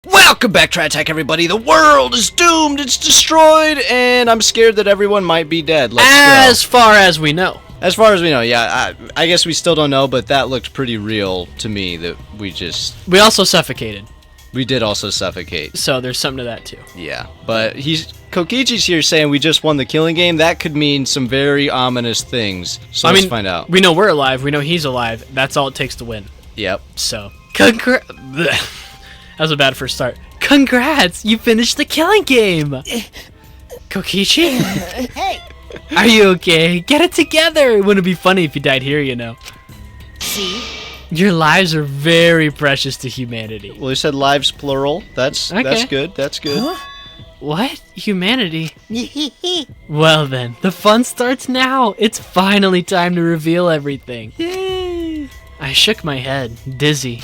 Welcome back to RatAttack, everybody. The world is doomed. It's destroyed, and I'm scared that everyone might be dead. As far as we know. As far as we know, yeah. I guess we still don't know, but that looked pretty real to me. That we also suffocated. We did also suffocate. So there's something to that too. Yeah, but Kokichi's here saying we just won the killing game. That could mean some very ominous things. So let's find out. We know we're alive. We know he's alive. That's all it takes to win. Yep. So, that was a bad first start. Congrats! You finished the killing game! Kokichi? Hey! Are you okay? Get it together! It wouldn't be funny if you died here, you know. See? Your lives are very precious to humanity. Well, he said lives plural. That's good. That's good. Huh? What? Humanity? Well then, the fun starts now. It's finally time to reveal everything. Yay! I shook my head, dizzy.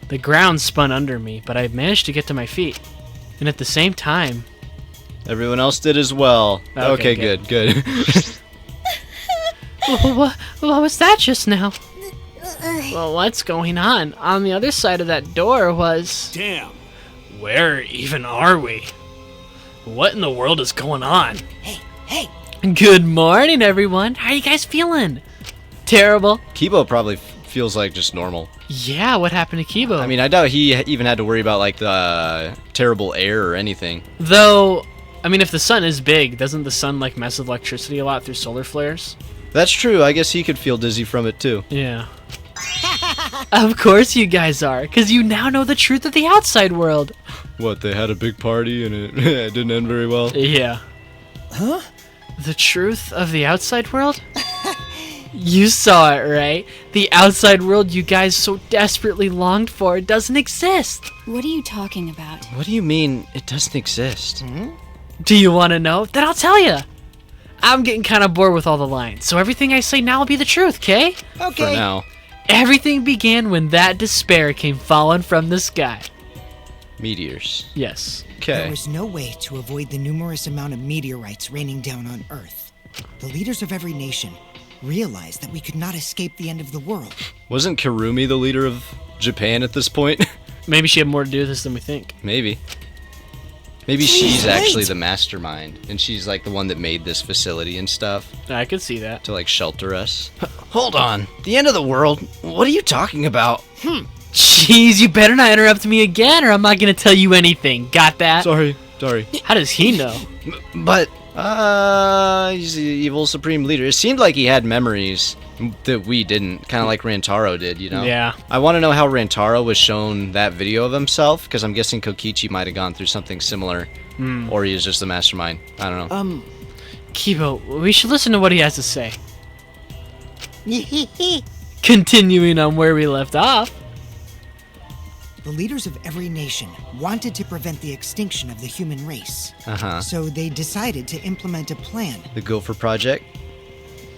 The ground spun under me, but I managed to get to my feet. And at the same time... Everyone else did as well. Okay, good. What was that just now? Well, what's going on? On the other side of that door was... Damn. Where even are we? What in the world is going on? Hey! Good morning, everyone. How are you guys feeling? Terrible? Kibo probably feels like just normal. Yeah, what happened to Kibo? I mean, I doubt he even had to worry about, like, the terrible air or anything. Though, I mean, if the sun is big, doesn't the sun, like, mess with electricity a lot through solar flares? That's true. I guess he could feel dizzy from it, too. Yeah. Of course you guys are, because you now know the truth of the outside world. What, they had a big party and it didn't end very well? Yeah. Huh? The truth of the outside world? You saw it, right? The outside world you guys so desperately longed for doesn't exist. What are you talking about? What do you mean it doesn't exist? Do you want to know? Then I'll tell you. I'm getting kind of bored with all the lines, so everything I say now will be the truth, okay? Okay. For now. Everything began when that despair came falling from the sky. Meteors. Yes. There Okay. was no way to avoid the numerous amount of meteorites raining down on Earth. The leaders of every nation realized that we could not escape the end of the world. Wasn't Kirumi the leader of Japan at this point? Maybe she had more to do with this than we think. Maybe. Maybe Please, she's wait. actually the mastermind, and she's like the one that made this facility and stuff I could see that. to like shelter us. Hold on. The end of the world? What are you talking about? Jeez, you better not interrupt me again or I'm not going to tell you anything. Got that? Sorry. How does he know? But, he's the evil supreme leader. It seemed like he had memories that we didn't, kind of like Rantaro did, you know? Yeah. I want to know how Rantaro was shown that video of himself, because I'm guessing Kokichi might have gone through something similar, or he was just the mastermind. I don't know. Kibo, we should listen to what he has to say. Continuing on where we left off. The leaders of every nation wanted to prevent the extinction of the human race. So they decided to implement a plan, The Gopher Project?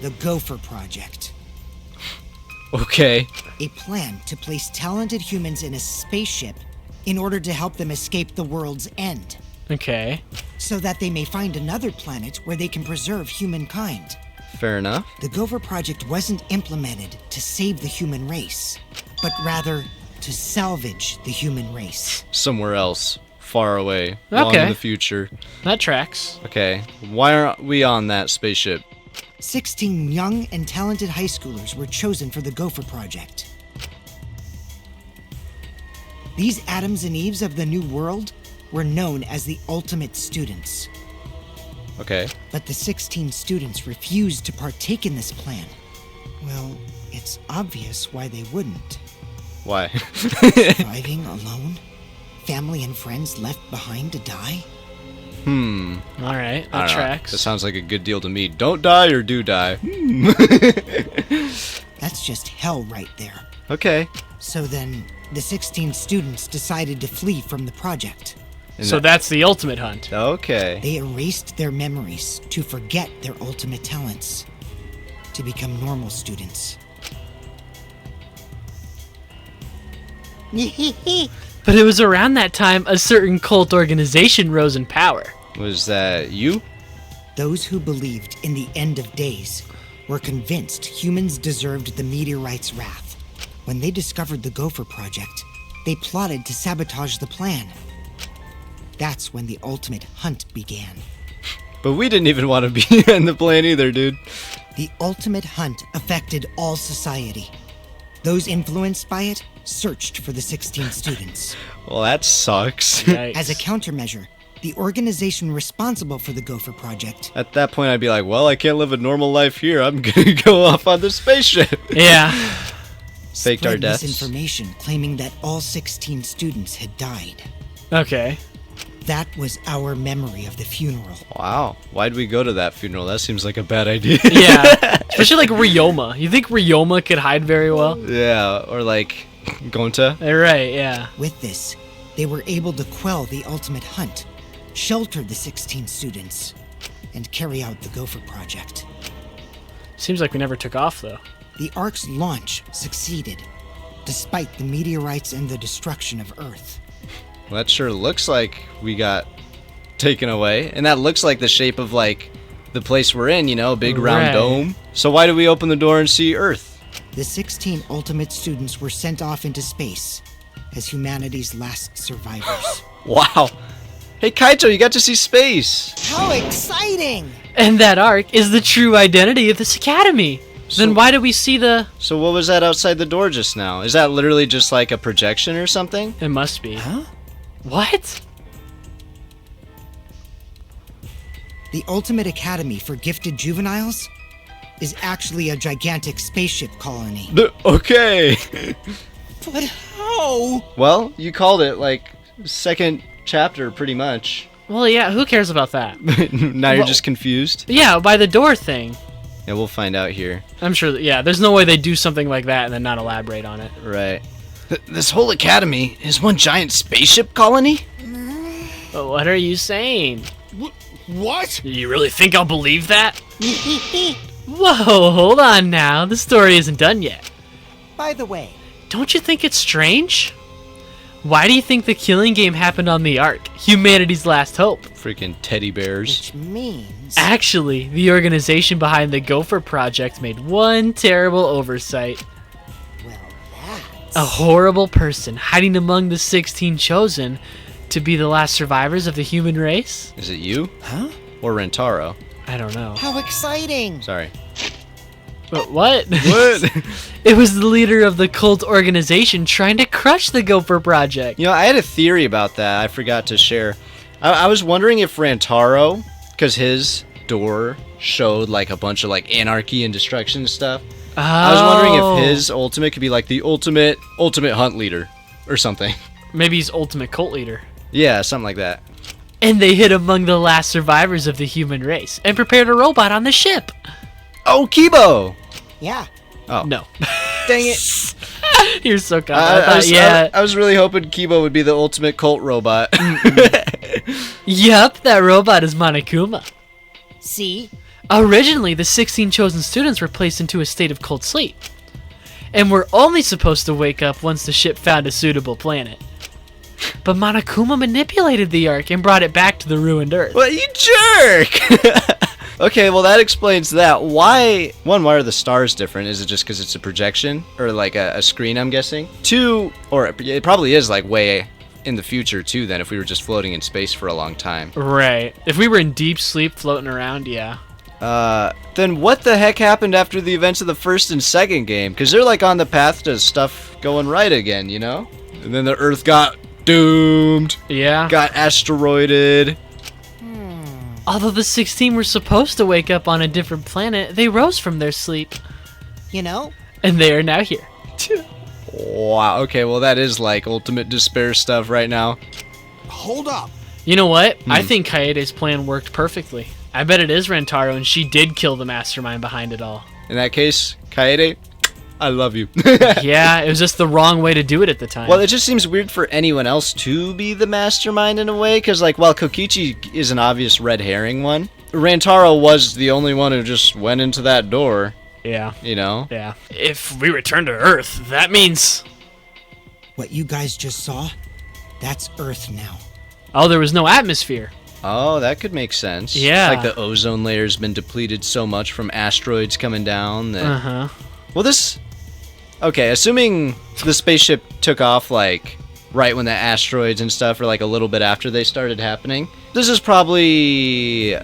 the Gopher Project. Okay. A plan to place talented humans in a spaceship in order to help them escape the world's end, Okay. so that they may find another planet where they can preserve humankind. Fair enough. The Gopher Project wasn't implemented to save the human race, but rather to salvage the human race. Somewhere else. Far away. Long in Okay. the future. That tracks. Okay. Why aren't we on that spaceship? 16 young and talented high schoolers were chosen for the Gopher Project. These Adams and Eves of the New World were known as the Ultimate Students. Okay. But the 16 students refused to partake in this plan. Well, it's obvious why they wouldn't. Why? Surviving alone? Family and friends left behind to die? All right. I That don't know. tracks. That sounds like a good deal to me. Don't die or do die. That's just hell right there. Okay. So then, the 16 students decided to flee from the project. So that's the ultimate hunt. Okay. They erased their memories to forget their ultimate talents, to become normal students. But it was around that time a certain cult organization rose in power. Was that you? Those who believed in the end of days were convinced humans deserved the meteorite's wrath. When they discovered the Gopher Project, they plotted to sabotage the plan. That's when the ultimate hunt began. But we didn't even want to be in the plan either, dude. The ultimate hunt affected all society. Those influenced by it searched for the 16 students. Well, that sucks. Yikes. As a countermeasure, the organization responsible for the Gopher project At that point, I'd be like, well, I can't live a normal life here. I'm gonna go off on the spaceship. Yeah. Faked our spread deaths. misinformation claiming that all 16 students had died. Okay. That was our memory of the funeral. Wow. Why'd we go to that funeral? That seems like a bad idea. Yeah. Especially like Ryoma. You think Ryoma could hide very well? Yeah, or like Gonta. Right, yeah. With this, they were able to quell the ultimate hunt, shelter the 16 students, and carry out the Gopher project. Seems like we never took off, though. The Ark's launch succeeded, despite the meteorites and the destruction of Earth. Well, that sure looks like we got taken away. And that looks like the shape of like the place we're in, you know, a big round Right. dome. So why do we open the door and see Earth? The 16 ultimate students were sent off into space as humanity's last survivors. Wow. Hey, Kaito, you got to see space. How exciting! And that arc is the true identity of this academy. Then why do we see the... So what was that outside the door just now? Is that literally just like a projection or something? It must be. Huh? What? The ultimate academy for gifted juveniles is actually a gigantic spaceship colony. Okay. But how? Well, you called it like second chapter pretty much. Well, yeah, who cares about that? Now you're Well- just confused? Yeah, by the door thing. Yeah, we'll find out here. I'm sure that, yeah, there's no way they do something like that and then not elaborate on it. Right. This whole academy is one giant spaceship colony? But what are you saying? What? You really think I'll believe that? Whoa, hold on now. The story isn't done yet. By the way, Don't you think it's strange? Why do you think the killing game happened on the Ark, humanity's last hope? Freaking teddy bears. which means... Actually, the organization behind the Gopher project made one terrible oversight. Well, that's... A horrible person hiding among the 16 chosen to be the last survivors of the human race? Is it you? Huh? Or Rentaro? I don't know. How exciting! Sorry. But what? What? It was the leader of the cult organization trying to crush the Gopher project. You know, I had a theory about that I forgot to share. I was wondering if Rantaro, because his door showed like a bunch of like anarchy and destruction stuff. I was wondering if his ultimate could be like the ultimate hunt leader or something. Maybe he's ultimate cult leader. Yeah, something like that. And they hid among the last survivors of the human race and prepared a robot on the ship. Oh, Kibo! Yeah. Oh. No. Dang it. You're so confident. I was really hoping Kibo would be the ultimate cult robot. Yup, that robot is Monokuma. See? Originally, the 16 chosen students were placed into a state of cold sleep, and were only supposed to wake up once the ship found a suitable planet. But Monokuma manipulated the Ark and brought it back to the ruined Earth. What, you jerk! Okay, well that explains that. Why are the stars different? Is it just because it's a projection? Or like a screen, I'm guessing? Two, or it probably is like way in the future too then, if we were just floating in space for a long time. Right. If we were in deep sleep floating around, yeah. Then what the heck happened after the events of the first and second game? Because they're like on the path to stuff going right again, you know? And then the Earth got doomed, Yeah. got asteroided. Although the 16 were supposed to wake up on a different planet, they rose from their sleep. You know? And they are now here. Wow, okay, well that is like ultimate despair stuff right now. Hold up. You know what? I think Kaede's plan worked perfectly. I bet it is Rentaro, and she did kill the mastermind behind it all. In that case, Kaede, I love you. Yeah, it was just the wrong way to do it at the time. Well, it just seems weird for anyone else to be the mastermind in a way, because, like, while Kokichi is an obvious red herring one, Rantaro was the only one who just went into that door, yeah. you know? Yeah. If we return to Earth, that means... What you guys just saw? That's Earth now. Oh, there was no atmosphere. Oh, that could make sense. Yeah. Like the ozone layer's been depleted so much from asteroids coming down that... Uh-huh. Well, this... Okay, assuming the spaceship took off, like, right when the asteroids and stuff, or like a little bit after they started happening. This is probably,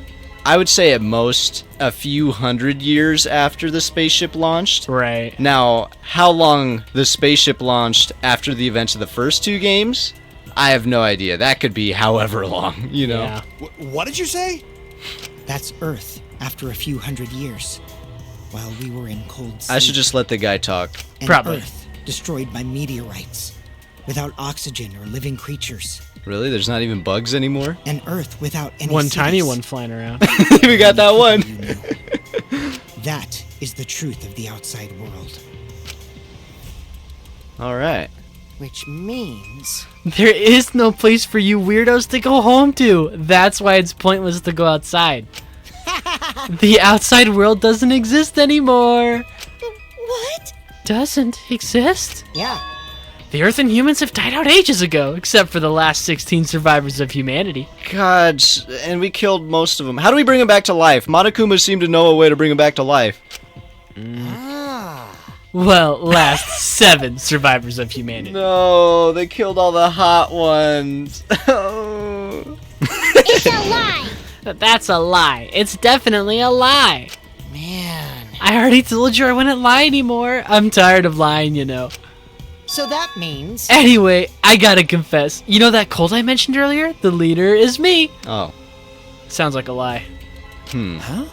I would say at most, a few hundred years after the spaceship launched. Right. Now, how long the spaceship launched after the events of the first 2 games, I have no idea. That could be however long, you know? Yeah. What did you say? That's Earth after a few hundred years, while we were in cold sleep. I should just let the guy talk. And Probably. Earth destroyed by meteorites, without oxygen or living creatures. Really? There's not even bugs anymore? And Earth without any One tiny cities. one flying around. We got that one. You know. That is the truth of the outside world. All right. Which means... There is no place for you weirdos to go home to. That's why it's pointless to go outside. The outside world doesn't exist anymore. What? Doesn't exist? Yeah. The Earth and humans have died out ages ago, except for the last 16 survivors of humanity. God, and we killed most of them. How do we bring them back to life? Monokuma seemed to know a way to bring them back to life. Well, last 7 survivors of humanity. No, they killed all the hot ones. Oh. It's a lie. That's a lie. It's definitely a lie. Man. I already told you I wouldn't lie anymore. I'm tired of lying, you know. So that means... Anyway, I gotta confess. You know that cult I mentioned earlier? The leader is me. Oh. Sounds like a lie. Huh?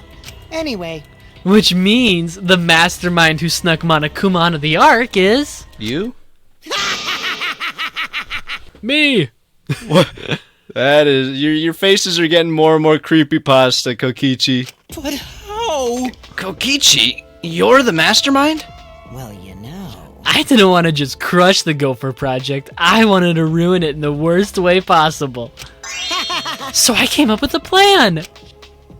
Anyway, Which means the mastermind who snuck Monokuma onto the Ark is... You? me. That is... Your faces are getting more and more creepypasta, Kokichi. but how? Kokichi? You're the mastermind? Well, you know... I didn't want to just crush the Gopher project. I wanted to ruin it in the worst way possible. So I came up with a plan.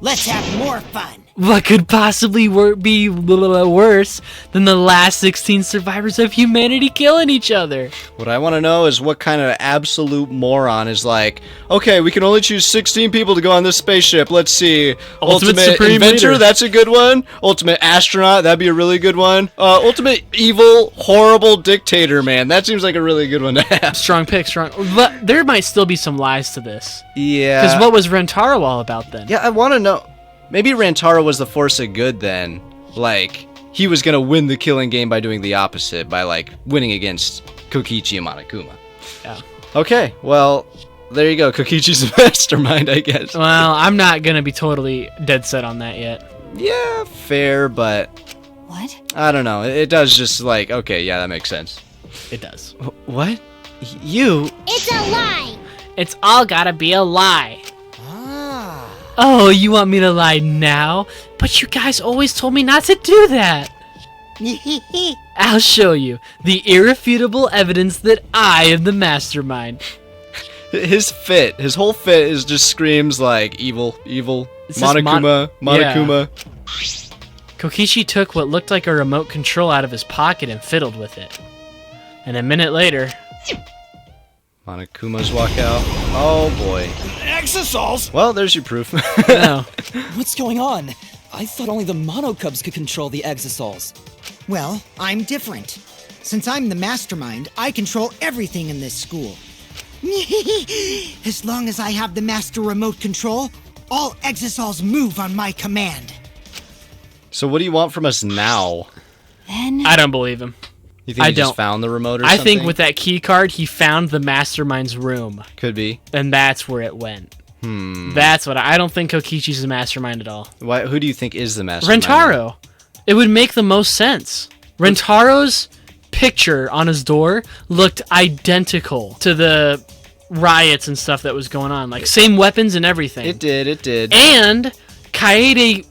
Let's have more fun. What could possibly be worse than the last 16 survivors of humanity killing each other? What I want to know is what kind of absolute moron is like, okay, we can only choose 16 people to go on this spaceship. Let's see. Ultimate Ultimate Supreme Inventor, Leader. that's a good one. Ultimate Astronaut, that'd be a really good one. Ultimate Evil, Horrible Dictator, man. That seems like a really good one to have. Strong pick, strong. But there might still be some lies to this. Yeah. Because what was Rentaro all about then? Yeah, I want to know. Maybe Rantaro was the force of good then. Like, he was going to win the killing game by doing the opposite, by, like, winning against Kokichi and Monokuma. Yeah. Okay, well, there you go. Kokichi's the mastermind, I guess. Well, I'm not going to be totally dead set on that yet. Yeah, fair, but What? I don't know. It does just, like, okay, yeah, that makes sense. It does. What? You? It's a lie. It's all gotta be a lie. Ah. Oh, you want me to lie now? But you guys always told me not to do that. I'll show you the irrefutable evidence that I am the mastermind. His whole fit is just screams like evil, evil, It's just Monokuma. Kokichi took what looked like a remote control out of his pocket and fiddled with it. And a minute later... Monokuma's walk out. Oh boy. Exosols? Well, there's your proof. No. What's going on? I thought only the Monocubs could control the Exosols. Well, I'm different. Since I'm the mastermind, I control everything in this school. As long as I have the master remote control, all Exosols move on my command. So what do you want from us now? Then I don't believe him. You think I he just don't. found the remote or I something? think with that key card, he found the mastermind's room. Could be. And that's where it went. That's what I don't think Kokichi's a mastermind at all. Why? Who do you think is the mastermind? Rentaro. It would make the most sense. Rentaro's picture on his door looked identical to the riots and stuff that was going on. Like, same weapons and everything. It did. And Kaede,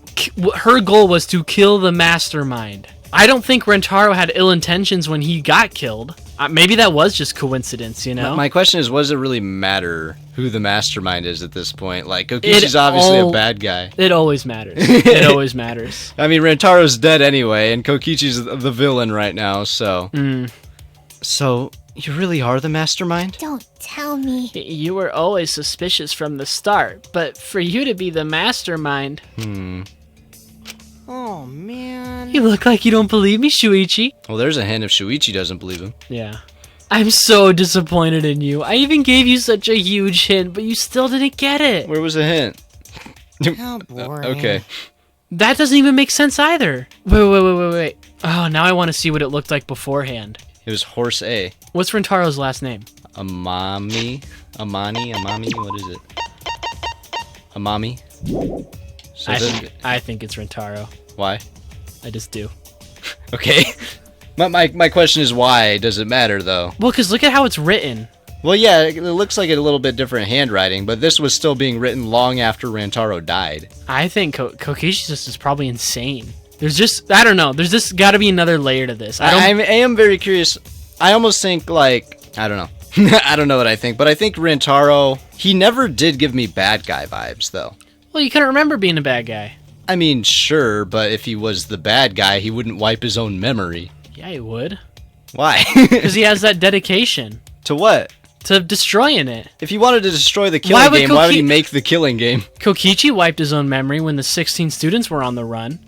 her goal was to kill the mastermind. I don't think Rentaro had ill intentions when he got killed. Maybe that was just coincidence, you know? My question is, what does it really matter who the mastermind is at this point? Like, Kokichi's obviously a bad guy. It always matters. It always matters. I mean, Rentaro's dead anyway, and Kokichi's the villain right now, so... So, you really are the mastermind? don't tell me. You were always suspicious from the start, but for you to be the mastermind... Oh, man. You look like you don't believe me, Shuichi. Well, there's a hint if Shuichi doesn't believe him. Yeah. I'm so disappointed in you. I even gave you such a huge hint, but you still didn't get it. Where was the hint? How boring. Okay. That doesn't even make sense either. Wait. Oh, now I want to see what it looked like beforehand. It was horse A. What's Rintaro's last name? Amami? What is it? Amami? So I think it's Rintaro. why? I just do. Okay. My question is why does it matter though? Well, because look at how it's written. Well, yeah, it looks like a little bit different handwriting, but this was still being written long after Rantaro died. I think Kokichi just is probably insane. There's just, I don't know, there's just got to be another layer to this. I am very curious. I almost think, like, I don't know. I don't know what I think, but I think Rantaro, he never did give me bad guy vibes, though. Well, you couldn't remember being a bad guy. I mean, sure, but if he was the bad guy, he wouldn't wipe his own memory. Yeah, he would. Why? Because he has that dedication. To what? To destroying it. If he wanted to destroy the killing game, why would he make the killing game? Kokichi wiped his own memory when the 16 students were on the run.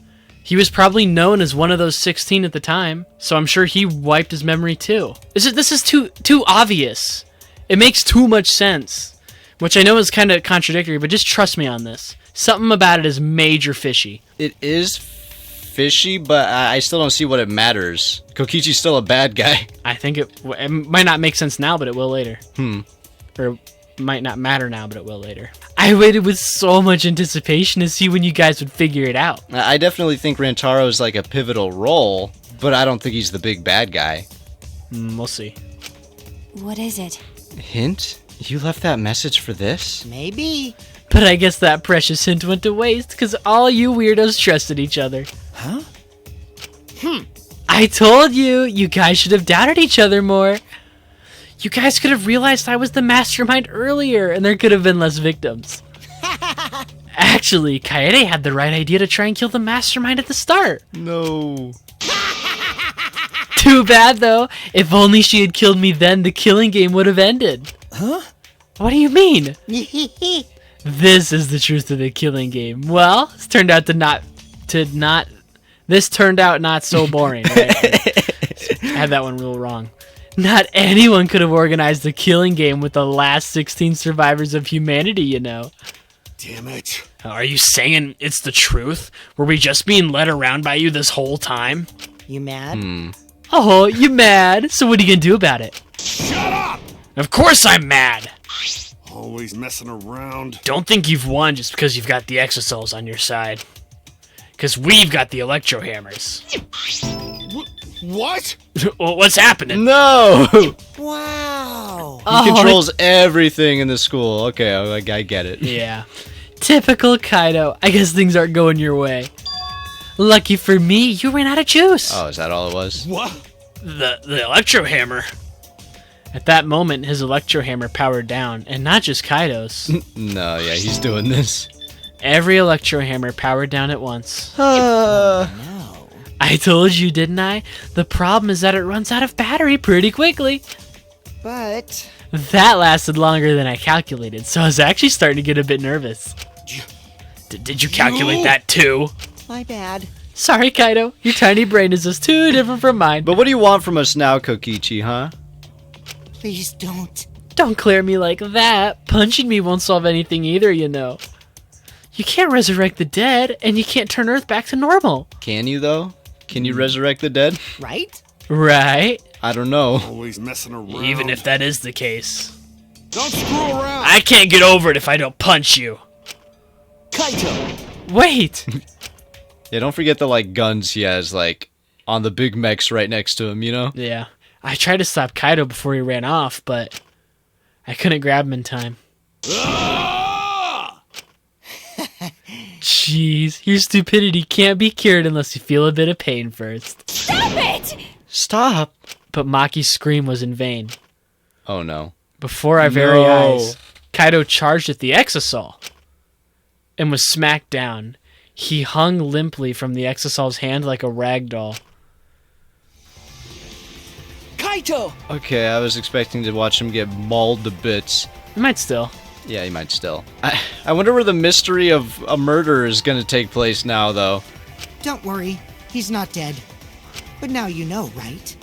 He was probably known as one of those 16 at the time, so I'm sure he wiped his memory too. This is too obvious. It makes too much sense, which I know is kind of contradictory, but just trust me on this. Something about it is major fishy. It is fishy, but I still don't see what it matters. Kokichi's still a bad guy. I think it might not make sense now, but it will later. Or might not matter now, but it will later. I waited with so much anticipation to see when you guys would figure it out. I definitely think Rantaro is like a pivotal role, but I don't think he's the big bad guy. We'll see. What is it? Hint? You left that message for this? Maybe. But I guess that precious hint went to waste because all you weirdos trusted each other. Huh? I told you, you guys should have doubted each other more. You guys could have realized I was the mastermind earlier and there could have been less victims. Actually, Kaede had the right idea to try and kill the mastermind at the start. No. Too bad though. If only she had killed me then, the killing game would have ended. Huh? What do you mean? This is the truth of the killing game. Well, this turned out this turned out not so boring, right? I had that one real wrong. Not anyone could have organized the killing game with the last 16 survivors of humanity, you know. Damn it. Are you saying it's the truth? Were we just being led around by you this whole time? You mad? Oh, you mad? So what are you gonna do about it? Shut up! Of course I'm mad! Always messing around. Don't think you've won just because you've got the exosols on your side. Because we've got the electro hammers. What? Well, what's happening? No! Wow. He controls everything in the school. Okay, I get it. Yeah. Typical Kaito. I guess things aren't going your way. Lucky for me, you ran out of juice. Oh, is that all it was? What? The electro hammer. At that moment, his electro hammer powered down, and not just Kaito's. No, yeah, he's doing this. Every electro hammer powered down at once. No. I told you, didn't I? The problem is that it runs out of battery pretty quickly. But That lasted longer than I calculated, so I was actually starting to get a bit nervous. Did you calculate that too? my bad. Sorry, Kaito. Your tiny brain is just too different from mine. But what do you want from us now, Kokichi, huh? Please don't. Don't clear me like that. Punching me won't solve anything either, you know. You can't resurrect the dead, and you can't turn Earth back to normal. Can you, though? Can you resurrect the dead? Right? Right? I don't know. Always messing around. Even if that is the case. Don't screw around. I can't get over it if I don't punch you. Kaito! Wait! Yeah, don't forget the, like, guns he has, like, on the big mechs right next to him, you know? Yeah. I tried to stop Kaito before he ran off, but I couldn't grab him in time. Jeez, your stupidity can't be cured unless you feel a bit of pain first. Stop it! Stop! But Maki's scream was in vain. Oh, no. Before our very No. eyes, Kaito charged at the Exosol and was smacked down. He hung limply from the Exosol's hand like a rag doll. Kaito! Okay, I was expecting to watch him get mauled to bits. He might still. Yeah, he might still. I wonder where the mystery of a murder is going to take place now, though. Don't worry, he's not dead. But now you know, right?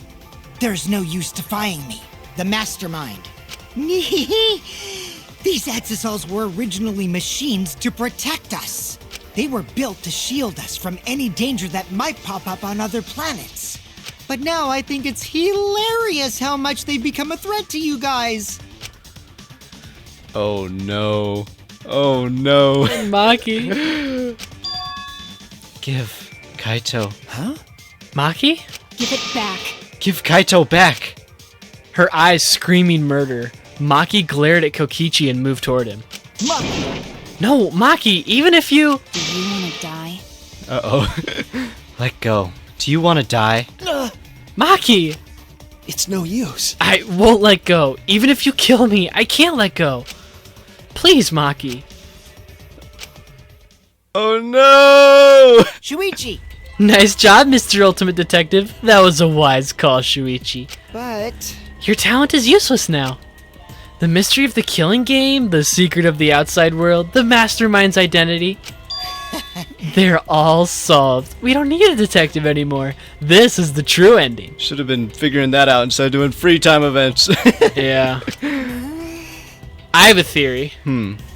There's no use defying me. the mastermind. These exosols were originally machines to protect us. They were built to shield us from any danger that might pop up on other planets. But now I think it's hilarious how much they've become a threat to you guys. Oh no. Oh no. Maki. Give Kaito. Huh? Maki? Give it back. Give Kaito back. Her eyes screaming murder. Maki glared at Kokichi and moved toward him. Maki! No, Maki, even if you... Do you want to die? Uh-oh. Let go. Do you want to die? Maki! It's no use. I won't let go. Even if you kill me, I can't let go. Please, Maki. Oh no! Shuichi! Nice job, Mr. Ultimate Detective. That was a wise call, Shuichi. But... Your talent is useless now. The mystery of the killing game, the secret of the outside world, the mastermind's identity. They're all solved. We don't need a detective anymore. This is the true ending. Should have been figuring that out instead of doing free time events. Yeah. I have a theory.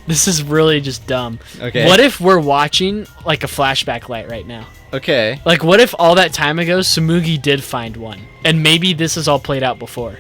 This is really just dumb. Okay. What if we're watching like a flashback light right now? Okay. Like, what if all that time ago, Tsumugi did find one? And maybe this is all played out before.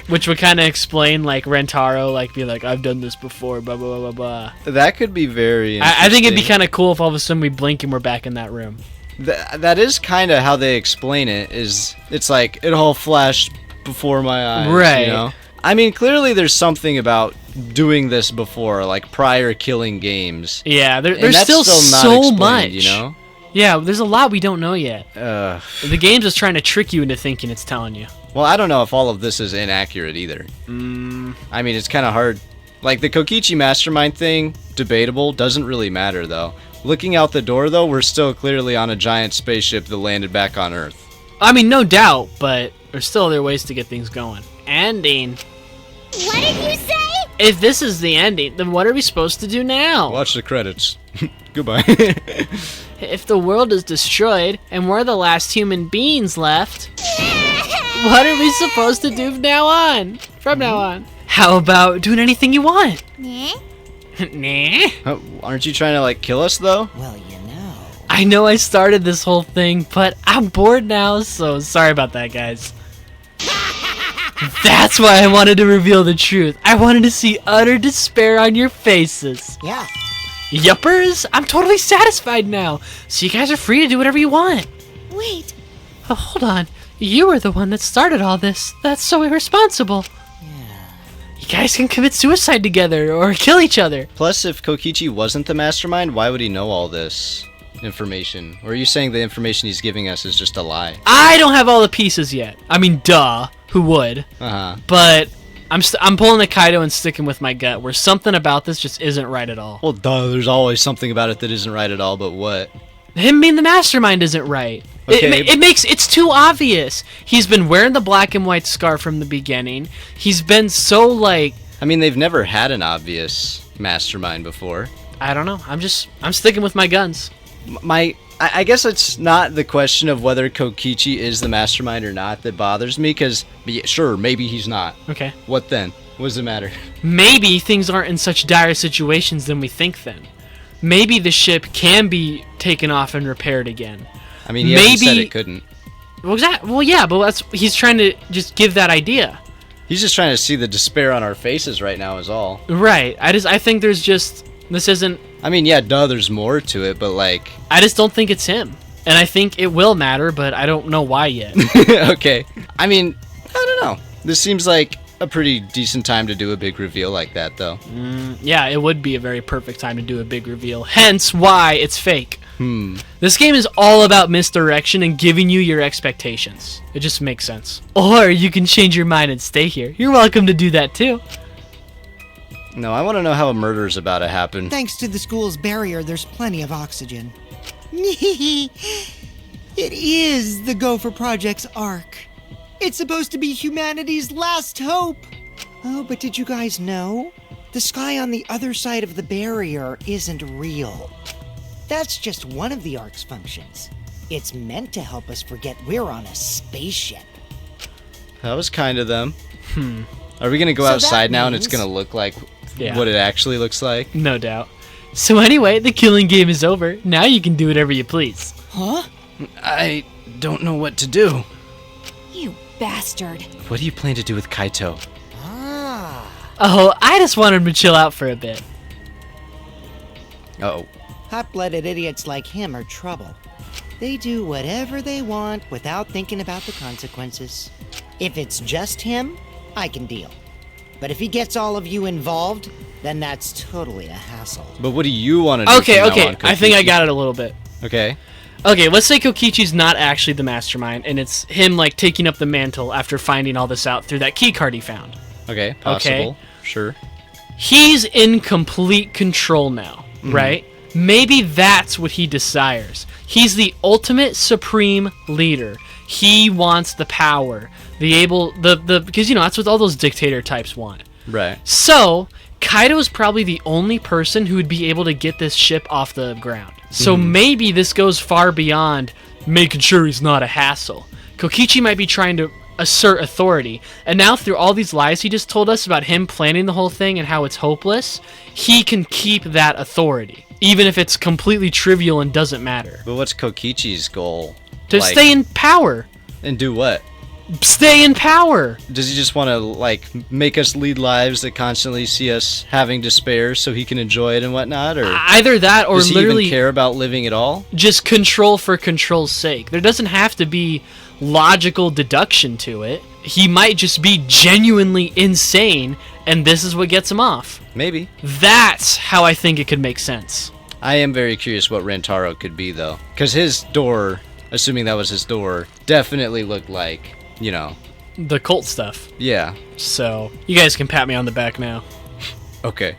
Which would kind of explain, like, Rentaro, like, be like, I've done this before, blah, blah, blah, blah, blah. That could be very interesting. I think it'd be kind of cool if all of a sudden we blink and we're back in that room. That is kind of how they explain it, is it's like, it all flashed before my eyes, Right. you know? I mean, clearly there's something about doing this before, like prior killing games. Yeah, And there's that's still not so explained, much. you know? Yeah, there's a lot we don't know yet. Uh, The game's just trying to trick you into thinking it's telling you. well, I don't know if all of this is inaccurate either. I mean, it's kind of hard. Like, the Kokichi mastermind thing, debatable, doesn't really matter, though. Looking out the door, though, we're still clearly on a giant spaceship that landed back on Earth. I mean, no doubt, but there's still other ways to get things going. Ending. What did you say? If this is the ending, then what are we supposed to do now? Watch the credits. Goodbye. If the world is destroyed and we're the last human beings left, what are we supposed to do from now on? How about doing anything you want? Nah. Nah. Aren't you trying to, like, kill us, though? Well, you know... I know I started this whole thing, but I'm bored now, so sorry about that, guys. That's why I wanted to reveal the truth. I wanted to see utter despair on your faces. Yeah. Yuppers, I'm totally satisfied now, so you guys are free to do whatever you want. Wait. Oh, hold on. You were the one that started all this. That's so irresponsible. You guys can commit suicide together or kill each other. Plus, if Kokichi wasn't the mastermind, why would he know all this information? Or are you saying the information he's giving us is just a lie? I don't have all the pieces yet. I mean, duh. Who would? Uh-huh. But I'm pulling the Kaito and sticking with my gut, where something about this just isn't right at all. Well, duh, there's always something about it that isn't right at all, but what? Him being the mastermind isn't right. Okay. It's too obvious. He's been wearing the black and white scarf from the beginning. He's been so, like... I mean, they've never had an obvious mastermind before. I don't know. I'm sticking with my guns. I guess it's not the question of whether Kokichi is the mastermind or not that bothers me, because, sure, maybe he's not. Okay. What then? What does it matter? Maybe things aren't in such dire situations than we think then. Maybe the ship can be taken off and repaired again. I mean, he hasn't said it couldn't. Well, yeah, but he's trying to just give that idea. He's just trying to see the despair on our faces right now is all. Right. I think there's just... This isn't... I mean, yeah, duh, there's more to it, but, like... I just don't think it's him. And I think it will matter, but I don't know why yet. Okay. I mean, I don't know. This seems like a pretty decent time to do a big reveal like that, though. Yeah, it would be a very perfect time to do a big reveal. Hence why it's fake. This game is all about misdirection and giving you your expectations. It just makes sense. Or you can change your mind and stay here. You're welcome to do that too. No, I want to know how a murder's about to happen. Thanks to the school's barrier, there's plenty of oxygen. It is the Gopher Project's ark. It's supposed to be humanity's last hope. Oh, but did you guys know? The sky on the other side of the barrier isn't real. That's just one of the ark's functions. It's meant to help us forget we're on a spaceship. That was kind of them. Are we gonna go So outside that now and it's means- gonna look like Yeah. what it actually looks like? No doubt. So anyway, the killing game is over. Now you can do whatever you please. Huh? I don't know what to do. You bastard. What do you plan to do with Kaito? Ah. Oh, I just wanted him to chill out for a bit. Oh, Hot-blooded idiots like him are trouble. They do whatever they want without thinking about the consequences. If it's just him, I can deal. But if he gets all of you involved, then that's totally a hassle. but what do you want to do? Okay, from now okay. on, I think I Kokichi? got it a little bit. Okay. Okay, let's say Kokichi's not actually the mastermind, and it's him, like, taking up the mantle after finding all this out through that key card he found. Okay. Possible. Sure. He's in complete control now, right? Maybe that's what he desires. He's the ultimate supreme leader. He wants the power, because that's what all those dictator types want. Right. So Kaito's probably the only person who would be able to get this ship off the ground. So maybe this goes far beyond making sure he's not a hassle. Kokichi might be trying to assert authority, and now through all these lies he just told us about him planning the whole thing and how it's hopeless, he can keep that authority, even if it's completely trivial and doesn't matter. But what's Kokichi's goal? To Like, stay in power. and do what? Stay in power. Does he just want to like make us lead lives that constantly see us having despair so he can enjoy it and whatnot, or Either that or does he literally even care about living at all? just control for control's sake. There doesn't have to be logical deduction to it. He might just be genuinely insane, and this is what gets him off. Maybe. That's how I think it could make sense. I am very curious what Rentaro could be though, because his door, assuming that was his door, definitely looked like, The cult stuff. yeah. So, you guys can pat me on the back now. Okay.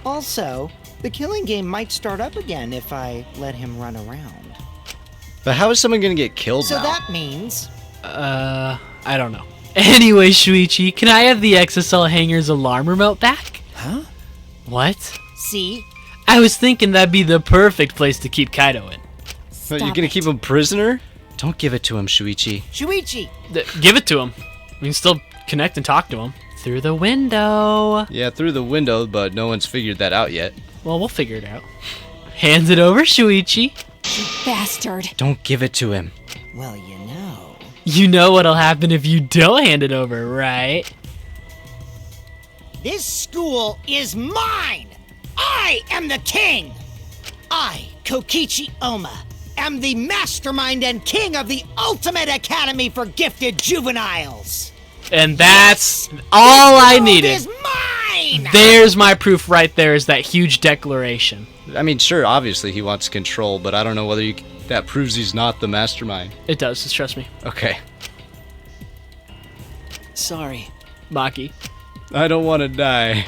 Also, the killing game might start up again if I let him run around. But how is someone gonna get killed So now? that means... I don't know. Anyway, Shuichi, can I have the XSL Hanger's alarm remote back? Huh? What? See? I was thinking that'd be the perfect place to keep Kaito in. But you're Stop gonna it. keep him prisoner? Don't give it to him, Shuichi. Shuichi! Give it to him. We can still connect and talk to him. Through the window. Yeah, through the window, but no one's figured that out yet. Well, we'll figure it out. Hand it over, Shuichi. You bastard. Don't give it to him. Well, you know... You know what'll happen if you don't hand it over, right? This school is mine! I am the king! I, Kokichi Oma, am the mastermind and king of the ultimate academy for gifted juveniles! And that's all I World needed. is mine! There's my proof right there, is that huge declaration. I mean, sure, obviously he wants control, but I don't know whether that proves he's not the mastermind. It does, just trust me. Okay. Sorry. Maki. I don't want to die.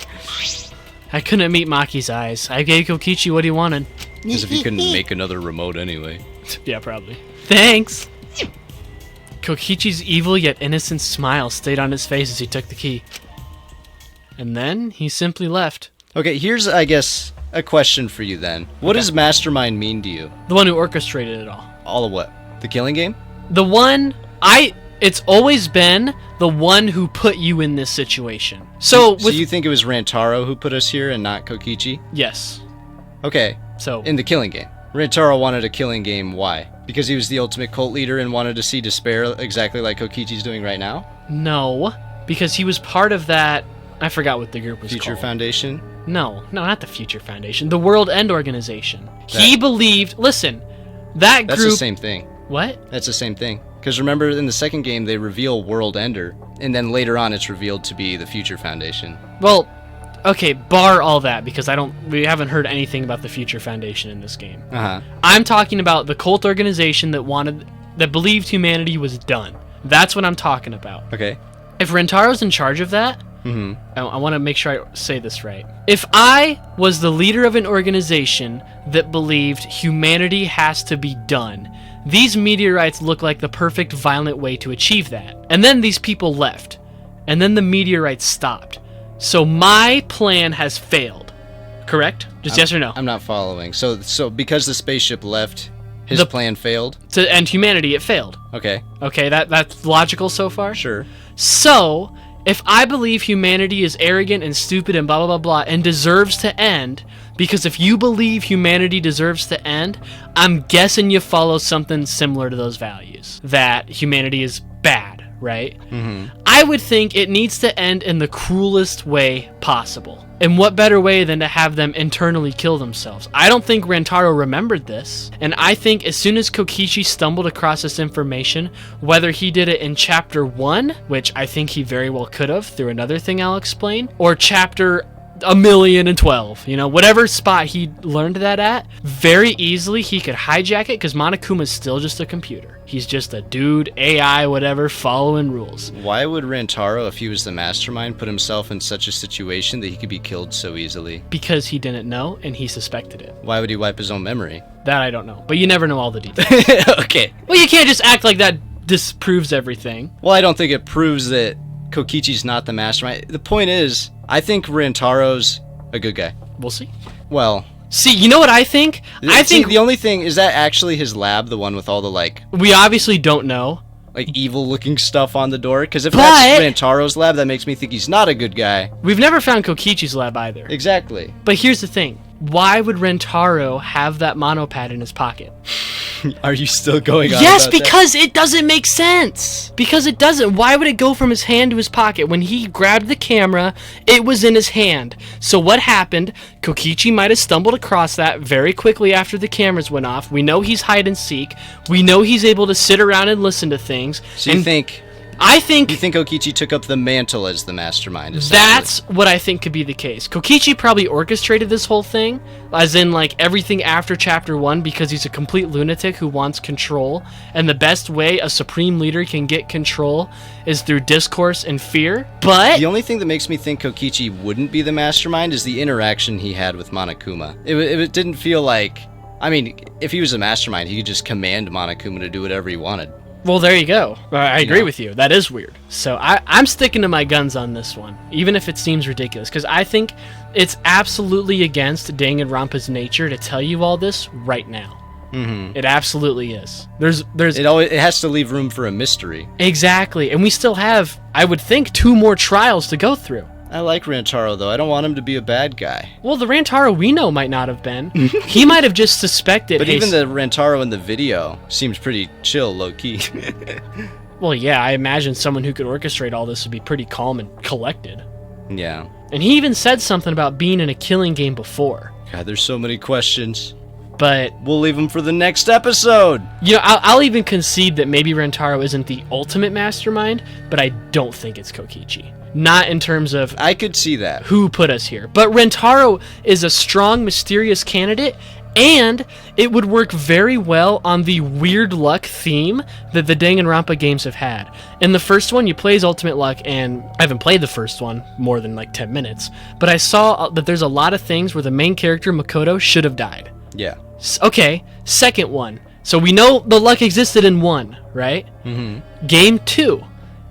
I couldn't meet Maki's eyes. I gave Kokichi what he wanted. As if he couldn't make another remote anyway. Yeah, probably. Thanks! Kokichi's evil yet innocent smile stayed on his face as he took the key. And then he simply left. Okay, here's, I guess, a question for you then. What does mastermind mean to you? The one who orchestrated it all. All of what? The killing game? The one it's always been the one who put you in this situation. So you think it was Rantaro who put us here and not Kokichi? yes. Okay, So in the killing game. Rantaro wanted a killing game, why? Because he was the ultimate cult leader and wanted to see despair exactly like Kokichi's doing right now? no, because he was part of that. I forgot what the group was Future called. Foundation? No, not the Future Foundation. The World End Organization. He believed. Listen, that That's group. the same thing. What? That's the same thing. Because remember, in the second game, they reveal World Ender, and then later on, it's revealed to be the Future Foundation. Well, okay, bar all that because we haven't heard anything about the Future Foundation in this game. Uh-huh. I'm talking about the cult organization that believed humanity was done. That's what I'm talking about. Okay. If Rentaro's in charge of that, I want to make sure I say this right. If I was the leader of an organization that believed humanity has to be done, these meteorites look like the perfect violent way to achieve that. And then these people left. And then the meteorites stopped. So my plan has failed. Correct? Just yes or no? I'm not following. So because the spaceship left, his The- plan failed? To end humanity, it failed. Okay, Okay, that's logical so far? sure. So, If I believe humanity is arrogant and stupid and blah, blah, blah, blah, and deserves to end, because if you believe humanity deserves to end, I'm guessing you follow something similar to those values. That humanity is bad, right? I would think it needs to end in the cruelest way possible. And what better way than to have them internally kill themselves? I don't think Rantaro remembered this. And I think as soon as Kokichi stumbled across this information, whether he did it in chapter 1, which I think he very well could have through another thing I'll explain, or chapter 1,012, you know, whatever spot he learned that at, very easily he could hijack it because Monokuma's still just a computer. He's just a dude, AI, whatever, following rules. Why would Rantaro, if he was the mastermind, put himself in such a situation that he could be killed so easily? Because he didn't know and he suspected it. Why would he wipe his own memory? That I don't know, but you never know all the details. Okay. Well, you can't just act like that disproves everything. Well, I don't think it proves that Kokichi's not the mastermind. The point is, I think Rantaro's a good guy. We'll see. Well, See, you know what I think? I think the only thing is that actually his lab, the one with all the like we obviously don't know. evil looking stuff on the door. Because if But- that's Rantaro's lab, that makes me think he's not a good guy. We've never found Kokichi's lab either. Exactly. But here's the thing. Why would Rantaro have that monopad in his pocket? Are you still going on? Yes, about that? because it doesn't make sense. Because it doesn't. Why would it go from his hand to his pocket? When he grabbed the camera, it was in his hand. So what happened? Kokichi might have stumbled across that very quickly after the cameras went off. We know he's hide and seek. We know he's able to sit around and listen to things. So you think Kokichi took up the mantle as the mastermind? That's what I think could be the case. Kokichi probably orchestrated this whole thing, as in like everything after chapter 1, because he's a complete lunatic who wants control, and the best way a supreme leader can get control is through discourse and fear. But the only thing that makes me think Kokichi wouldn't be the mastermind is the interaction he had with Monokuma. It didn't feel like, I mean, if he was a mastermind, he could just command Monokuma to do whatever he wanted. well, there you go. I agree with you. That is weird. So I'm sticking to my guns on this one, even if it seems ridiculous, because I think it's absolutely against Danganronpa's nature to tell you all this right now. Mm-hmm. It absolutely is. It has to leave room for a mystery. Exactly, and we still have, I would think, 2 more trials to go through. I like Rantaro, though. I don't want him to be a bad guy. Well, the Rantaro we know might not have been. He might have just suspected. But even the Rantaro in the video seems pretty chill, low-key. Well, yeah, I imagine someone who could orchestrate all this would be pretty calm and collected. Yeah. And he even said something about being in a killing game before. God, there's so many questions. But we'll leave them for the next episode. You know, I'll even concede that maybe Rantaro isn't the ultimate mastermind, but I don't think it's Kokichi. Not in terms of I could see that. Who put us here. But Rantaro is a strong, mysterious candidate, and it would work very well on the weird luck theme that the Danganronpa games have had. In the first one, you play as Ultimate Luck, and I haven't played the first one more than like 10 minutes, but I saw that there's a lot of things where the main character, Makoto, should have died. Yeah. Okay, second one. So we know the luck existed in 1, right? Mm-hmm. Game 2,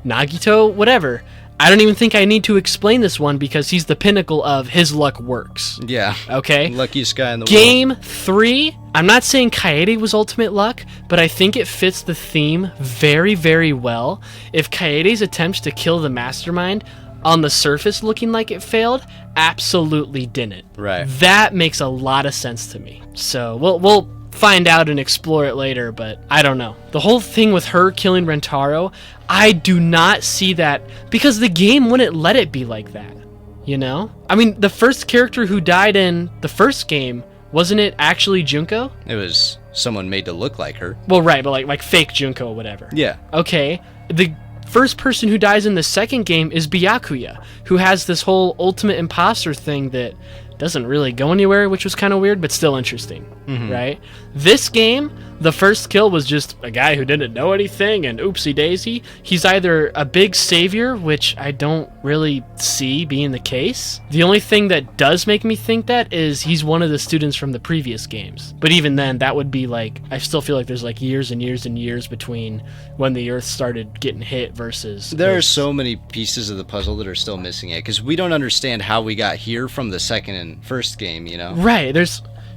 Nagito, whatever. I don't even think I need to explain this one because he's the pinnacle of his luck works. Yeah. Okay? Luckiest guy in the world. Game 3, I'm not saying Kaede was ultimate luck, but I think it fits the theme very, very well. If Kaede's attempts to kill the mastermind on the surface looking like it failed, absolutely didn't. Right. That makes a lot of sense to me. So we'll find out and explore it later, but I don't know. The whole thing with her killing Rantaro, I do not see that because the game wouldn't let it be like that, you know? I mean, the first character who died in the first game, wasn't it actually Junko? It was someone made to look like her. Well, right, but like fake Junko or whatever. Yeah. Okay, the first person who dies in the second game is Byakuya, who has this whole ultimate imposter thing that doesn't really go anywhere, which was kind of weird, but still interesting, right? This game, the first kill was just a guy who didn't know anything, and oopsie daisy. He's either a big savior, which I don't really see being the case. The only thing that does make me think that is he's one of the students from the previous games. But even then, that would be like, I still feel like there's like years and years and years between when the Earth started getting hit versus... There are so many pieces of the puzzle that are still missing it, because we don't understand how we got here from the second and first game, you know? Right,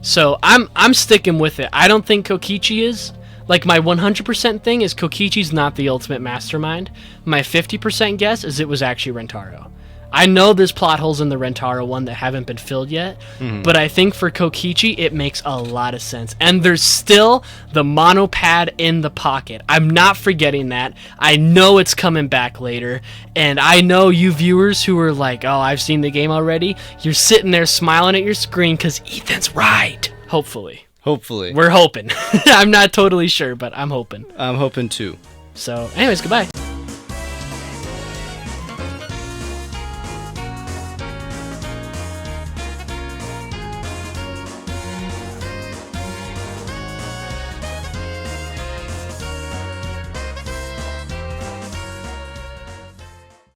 so I'm sticking with it. I don't think Kokichi is. Like, my 100% thing is Kokichi's not the ultimate mastermind. My 50% guess is it was actually Rentaro. I know there's plot holes in the Rentaro one that haven't been filled yet, but I think for Kokichi, it makes a lot of sense. And there's still the mono pad in the pocket. I'm not forgetting that. I know it's coming back later, and I know you viewers who are like, oh, I've seen the game already, you're sitting there smiling at your screen because Ethan's right. Hopefully. Hopefully. We're hoping. I'm not totally sure, but I'm hoping. I'm hoping too. So, anyways, goodbye.